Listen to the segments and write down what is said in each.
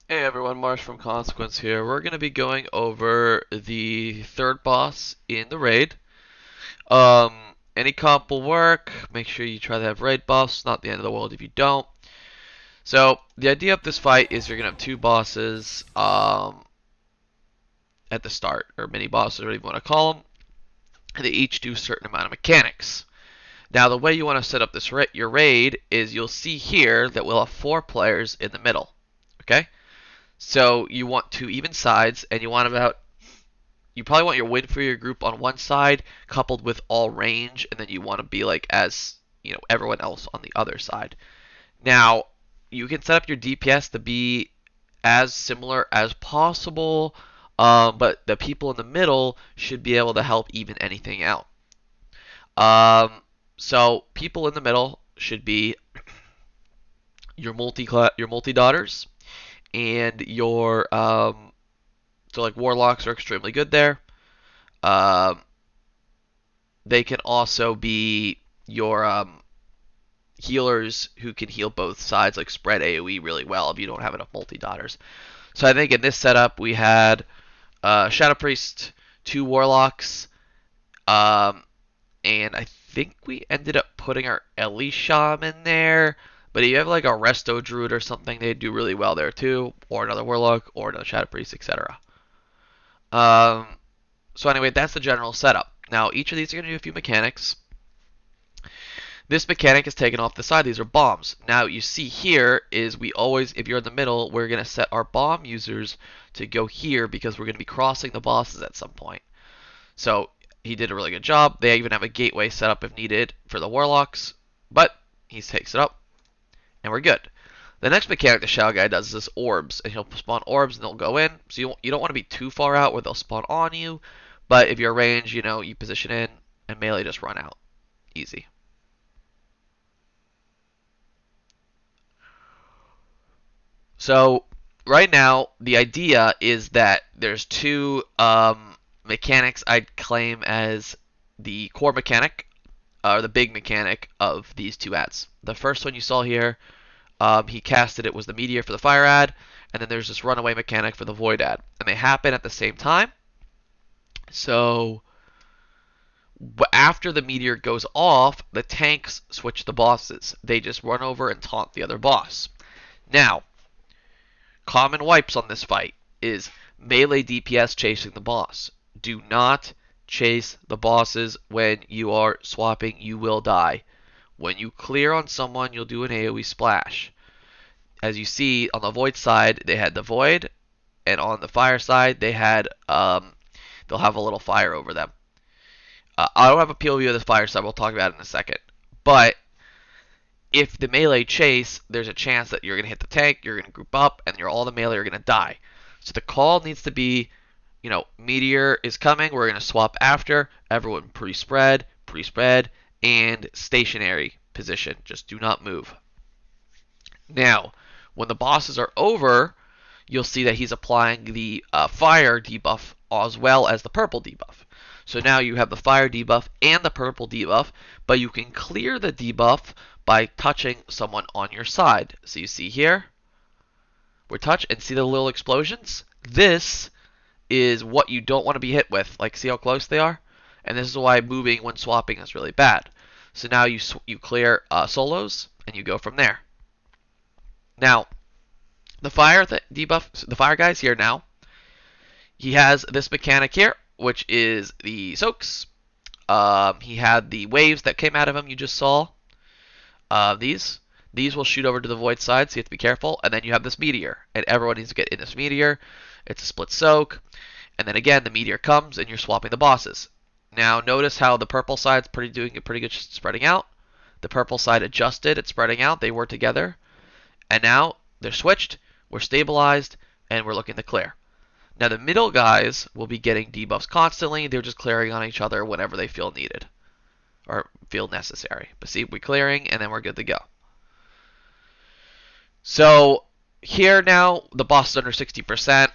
Hey everyone, Marsh from Consequence here. We're going to be going over the third boss in the raid. Any comp will work. Make sure you try to have raid buffs. Not the end of the world if you don't. So the idea of this fight is you're going to have two bosses at the start, or mini bosses, whatever you want to call them. And they each do a certain amount of mechanics. Now the way you want to set up this your raid is you'll see here that we'll have 4 players in the middle. Okay? So you want 2 even sides, and you probably want your win for your group on one side, coupled with all range, and then you want to be like as everyone else on the other side. Now you can set up your DPS to be as similar as possible, but the people in the middle should be able to help even anything out. Um, so people in the middle should be your multi daughters and your so like warlocks are extremely good there. Um, they can also be your healers who can heal both sides, like spread AoE really well if you don't have enough multi daughters. So I think in this setup we had Shadow Priest, 2 warlocks, um, and I think we ended up putting our Ellie Shaman there. But if you have like a Resto Druid or something, they do really well there too, or another Warlock, or another Shadow Priest, etc. Um, so anyway, that's the general setup. Now each of these are going to do a few mechanics. This mechanic is taken off the side. These are bombs. Now you see here is we always, if you're in the middle, we're going to set our bomb users to go here because we're going to be crossing the bosses at some point. So he did a really good job. They even have a gateway set up if needed for the warlocks, but he takes it up and we're good. The next mechanic the Shadow guy does is this orbs, and he'll spawn orbs and they'll go in. So you don't want to be too far out where they'll spawn on you, but if you're range, you position in and melee just run out. Easy. So right now the idea is that there's two mechanics I'd claim as the core mechanic or the big mechanic of these two ads. The first one you saw here, he casted it was the meteor for the fire ad, and then there's this runaway mechanic for the void ad, and they happen at the same time. So after the meteor goes off, the tanks switch the bosses. They just run over and taunt the other boss. Now, common wipes on this fight is melee DPS chasing the boss. Do not chase the bosses when you are swapping. You will die. When you clear on someone, you'll do an AoE splash. As you see, on the void side, they had the void, and on the fire side, they'll have a little fire over them. I don't have a POV of the fire side. We'll talk about it in a second. But if the melee chase, there's a chance that you're going to hit the tank, you're going to group up, and all the melee are going to die. So the call needs to be, meteor is coming, we're going to swap after, everyone pre-spread, and stationary position. Just do not move. Now, when the bosses are over, you'll see that he's applying the fire debuff as well as the purple debuff. So now you have the fire debuff and the purple debuff, but you can clear the debuff by touching someone on your side. So you see here, we're touch and see the little explosions? This is what you don't want to be hit with. Like, see how close they are? And this is why moving when swapping is really bad. So now you clear solos and you go from there. Now, the fire guy's here now. He has this mechanic here, which is the soaks. He had the waves that came out of him you just saw. These will shoot over to the void side, so you have to be careful. And then you have this meteor, and everyone needs to get in this meteor. It's a split soak. And then again, the meteor comes, and you're swapping the bosses. Now, notice how the purple side's doing a pretty good spreading out. The purple side adjusted, it's spreading out. They were together. And now they're switched, we're stabilized, and we're looking to clear. Now the middle guys will be getting debuffs constantly. They're just clearing on each other whenever they feel needed or feel necessary. But see, we're clearing, and then we're good to go. So here now, the boss is under 60%.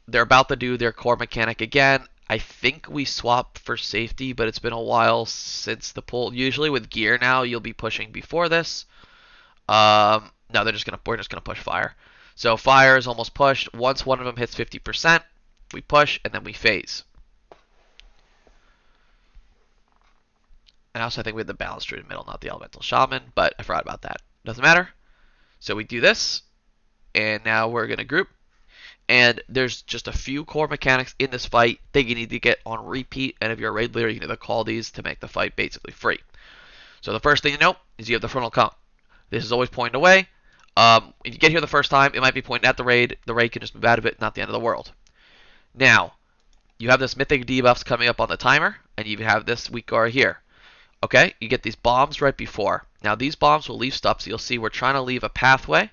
They're about to do their core mechanic again. I think we swap for safety, but it's been a while since the pull. Usually with gear now, you'll be pushing before this. No, we're just gonna push fire. So fire is almost pushed. Once one of them hits 50%, we push and then we phase. And also I think we had the balance druid in the middle, not the elemental shaman, but I forgot about that. Doesn't matter. So we do this, and now we're going to group. And there's just a few core mechanics in this fight that you need to get on repeat, and if you're a raid leader, you need to call these to make the fight basically free. So the first thing to note is you have the frontal cone. This is always pointed away. If you get here the first time, it might be pointing at the raid. The raid can just move out of it, not the end of the world. Now, you have this mythic debuffs coming up on the timer, and you have this weak aura here. Okay, you get these bombs right before. Now, these bombs will leave stuff, so you'll see we're trying to leave a pathway.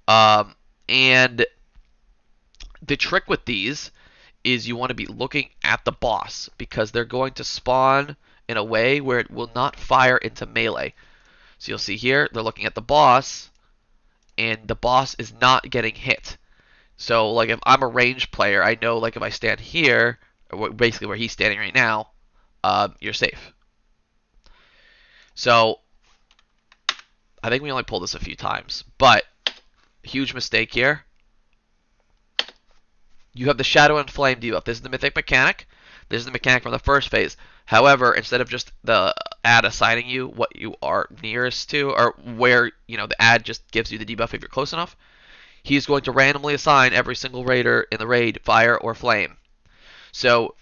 And the trick with these is you want to be looking at the boss, because they're going to spawn in a way where it will not fire into melee. So you'll see here, they're looking at the boss, and the boss is not getting hit. So, like, if I'm a ranged player, I know, like, if I stand here, or basically where he's standing right now, you're safe. So, I think we only pulled this a few times, but huge mistake here. You have the Shadow and Flame debuff. This is the mythic mechanic. This is the mechanic from the first phase. However, instead of just the ad assigning you what you are nearest to, or where, you know, the ad just gives you the debuff if you're close enough, he's going to randomly assign every single raider in the raid fire or flame. So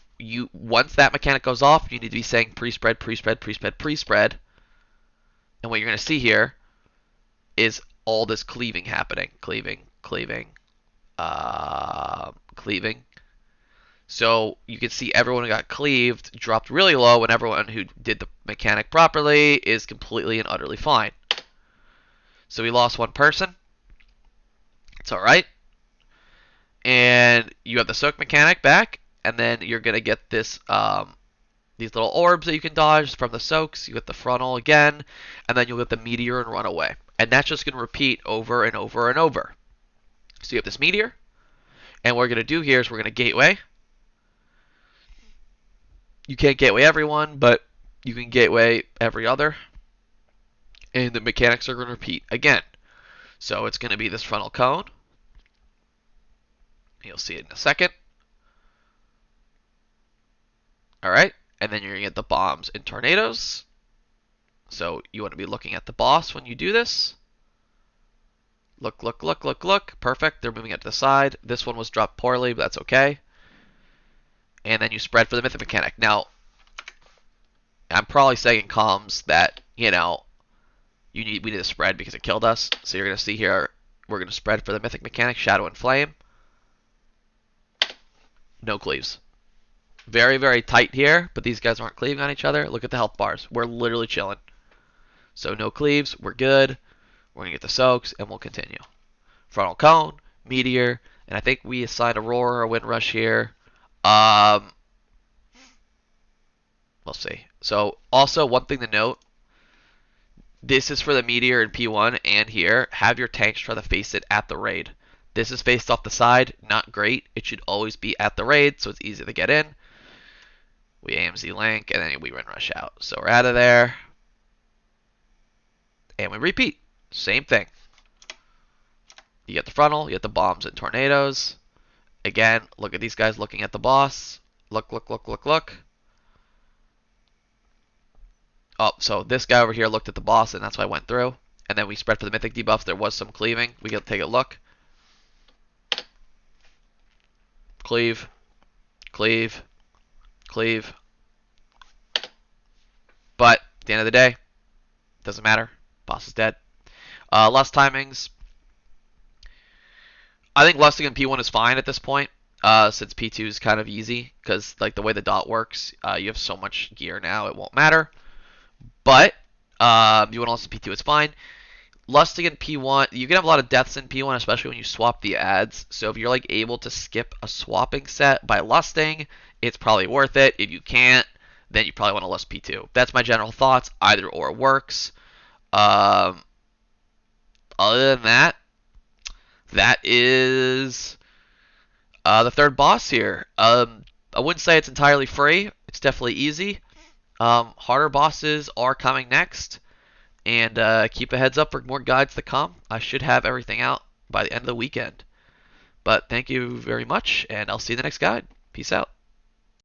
once that mechanic goes off, you need to be saying pre-spread, pre-spread, pre-spread, pre-spread. And what you're going to see here is all this cleaving happening. Cleaving, cleaving, cleaving. So you can see everyone who got cleaved dropped really low, and everyone who did the mechanic properly is completely and utterly fine. So we lost one person. It's alright. And you have the soak mechanic back, and then you're going to get this these little orbs that you can dodge from the soaks. You get the frontal again, and then you'll get the meteor and run away. And that's just going to repeat over and over and over. So you have this meteor, and what we're going to do here is we're going to gateway. You can't gateway everyone, but you can gateway every other. And the mechanics are going to repeat again. So it's going to be this frontal cone. You'll see it in a second. Alright, and then you're going to get the bombs and tornadoes. So you want to be looking at the boss when you do this. Look, look, look, look, look. Perfect. They're moving it to the side. This one was dropped poorly, but that's okay. And then you spread for the mythic mechanic. Now, I'm probably saying in comms that, you know, we need to spread because it killed us. So you're going to see here, we're going to spread for the mythic mechanic, Shadow and Flame. No cleaves. Very, very tight here, but these guys aren't cleaving on each other. Look at the health bars. We're literally chilling. So no cleaves. We're good. We're going to get the soaks, and we'll continue. Frontal cone, meteor, and I think we assigned Aurora or Windrush here. We'll see. So also one thing to note, this is for the meteor in P1 and here. Have your tanks try to face it at the raid. This is faced off the side, not great. It should always be at the raid, so it's easy to get in. We AMZ link, and then we Windrush out. So we're out of there. And we repeat. Same thing. You get the frontal, you get the bombs and tornadoes. Again, look at these guys looking at the boss. Look, look, look, look, look. Oh, so this guy over here looked at the boss, and that's why I went through. And then we spread for the mythic debuffs. There was some cleaving. We get to take a look. Cleave. Cleave. Cleave. But at the end of the day, doesn't matter. Boss is dead. Lust timings. I think lusting in P1 is fine at this point, since P2 is kind of easy, because like the way the dot works, you have so much gear now, it won't matter. But you want to lust in P2, it's fine. Lusting in P1, you can have a lot of deaths in P1, especially when you swap the ads. So if you're like able to skip a swapping set by lusting, it's probably worth it. If you can't, then you probably want to lust P2. That's my general thoughts. Either or works. Other than that, that is the third boss here. I wouldn't say it's entirely free. It's definitely easy. Harder bosses are coming next. And keep a heads up for more guides to come. I should have everything out by the end of the weekend. But thank you very much, and I'll see you in the next guide. Peace out.